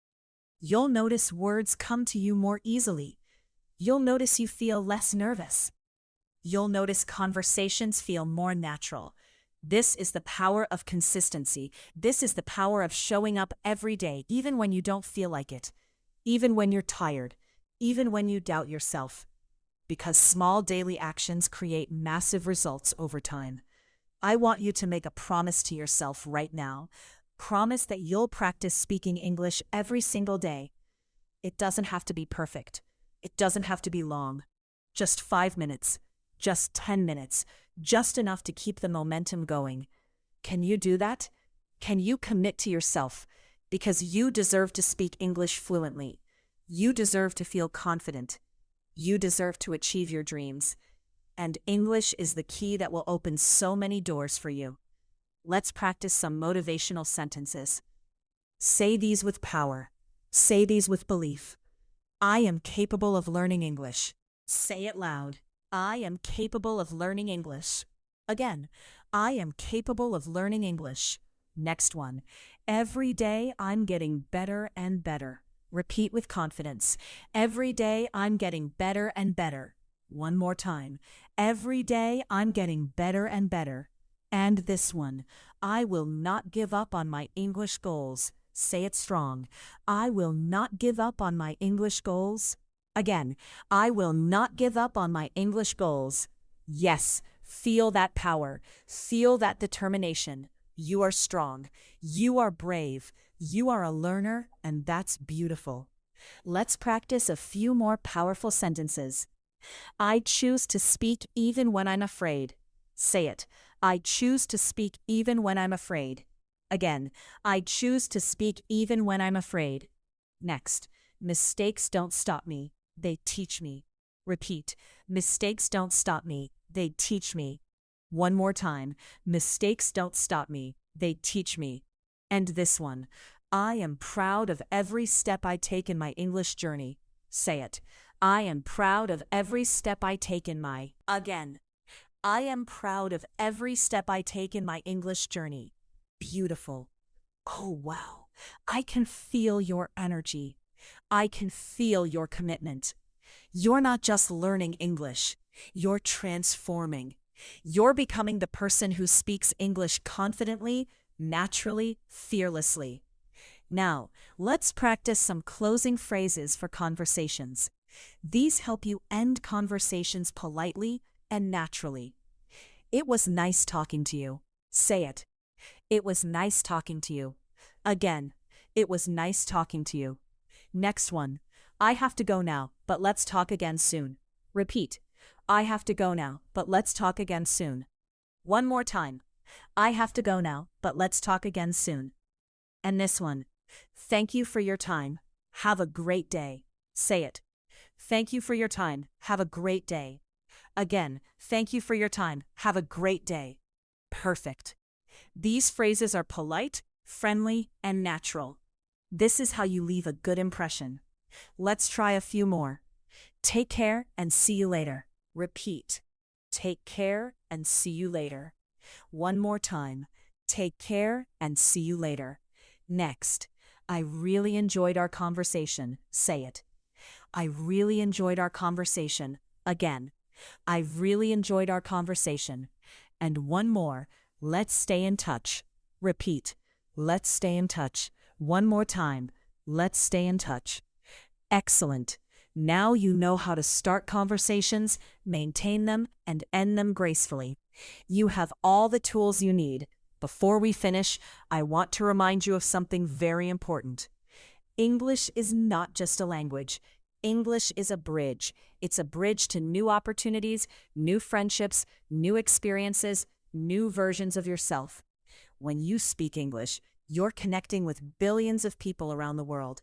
You'll notice words come to you more easily. You'll notice you feel less nervous. You'll notice conversations feel more natural. This is the power of consistency. This is the power of showing up every day, even when you don't feel like it, even when you're tired, even when you doubt yourself. Because small daily actions create massive results over time. I want you to make a promise to yourself right now. Promise that you'll practice speaking English every single day. It doesn't have to be perfect. It doesn't have to be long. Just 5 minutes, just 10 minutes, just enough to keep the momentum going. Can you do that? Can you commit to yourself? Because you deserve to speak English fluently. You deserve to feel confident. You deserve to achieve your dreams. And English is the key that will open so many doors for you. Let's practice some motivational sentences. Say these with power. Say these with belief. I am capable of learning English. Say it loud. I am capable of learning English. Again, I am capable of learning English. Next one. Every day I'm getting better and better. Repeat with confidence. Every day I'm getting better and better. One more time. Every day I'm getting better and better. And this one. I will not give up on my English goals. Say it strong. I will not give up on my English goals. Again, I will not give up on my English goals. Yes, feel that power. Feel that determination. You are strong. You are brave. You are a learner, and that's beautiful. Let's practice a few more powerful sentences. I choose to speak even when I'm afraid. Say it. I choose to speak even when I'm afraid. Again, I choose to speak even when I'm afraid. Next, mistakes don't stop me. They teach me. Repeat. Mistakes don't stop me. They teach me. One more time. Mistakes don't stop me. They teach me. And this one. I am proud of every step I take in my English journey. Say it. I am proud of every step I take in my... Again. I am proud of every step I take in my English journey. Beautiful. Oh, wow. I can feel your energy. I can feel your commitment. You're not just learning English. You're transforming. You're becoming the person who speaks English confidently, naturally, fearlessly. Now, let's practice some closing phrases for conversations. These help you end conversations politely and naturally. It was nice talking to you. Say it. It was nice talking to you. Again, it was nice talking to you. Next one. I have to go now, but let's talk again soon. Repeat. I have to go now, but let's talk again soon. One more time. I have to go now, but let's talk again soon. And this one. Thank you for your time. Have a great day. Say it. Thank you for your time. Have a great day. Again, thank you for your time. Have a great day. Perfect. These phrases are polite, friendly, and natural. This is how you leave a good impression. Let's try a few more. Take care and see you later. Repeat. Take care and see you later. One more time. Take care and see you later. Next. I really enjoyed our conversation. Say it. I really enjoyed our conversation. Again. I really enjoyed our conversation. And one more. Let's stay in touch. Repeat. Let's stay in touch. One more time. Let's stay in touch. Excellent. Now you know how to start conversations, maintain them, and end them gracefully. You have all the tools you need. Before we finish, I want to remind you of something very important. English is not just a language. English is a bridge. It's a bridge to new opportunities, new friendships, new experiences, new versions of yourself. When you speak English, you're connecting with billions of people around the world.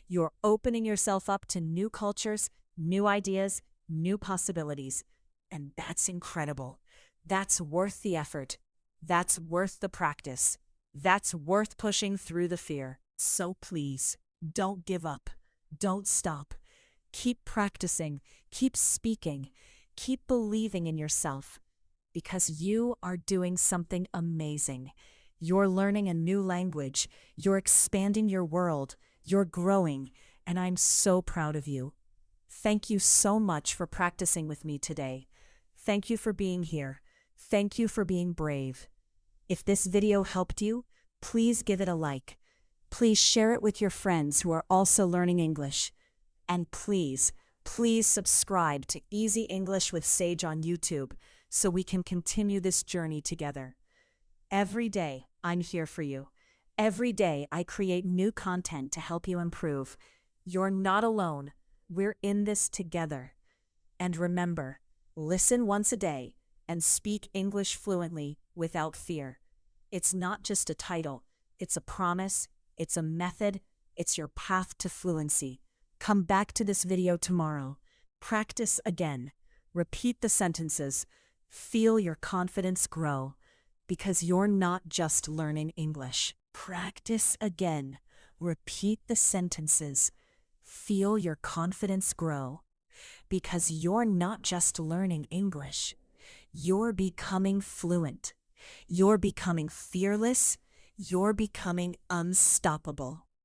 You're opening yourself up to new cultures, new ideas, new possibilities. And that's incredible. That's worth the effort. That's worth the practice. That's worth pushing through the fear. So please, don't give up. Don't stop. Keep practicing, keep speaking, keep believing in yourself because you are doing something amazing. You're learning a new language, you're expanding your world, you're growing, and I'm so proud of you. Thank you so much for practicing with me today. Thank you for being here. Thank you for being brave. If this video helped you, please give it a like. Please share it with your friends who are also learning English. And please, please subscribe to Easy English with Sage on YouTube so we can continue this journey together. Every day, I'm here for you. Every day, I create new content to help you improve. You're not alone. We're in this together. And remember, listen once a day and speak English fluently without fear. It's not just a title, it's a promise, it's a method, it's your path to fluency. Come back to this video tomorrow. Practice again. Repeat the sentences. Feel your confidence grow because you're not just learning English. Practice again. Repeat the sentences. Feel your confidence grow because you're not just learning English. You're becoming fluent. You're becoming fearless. You're becoming unstoppable.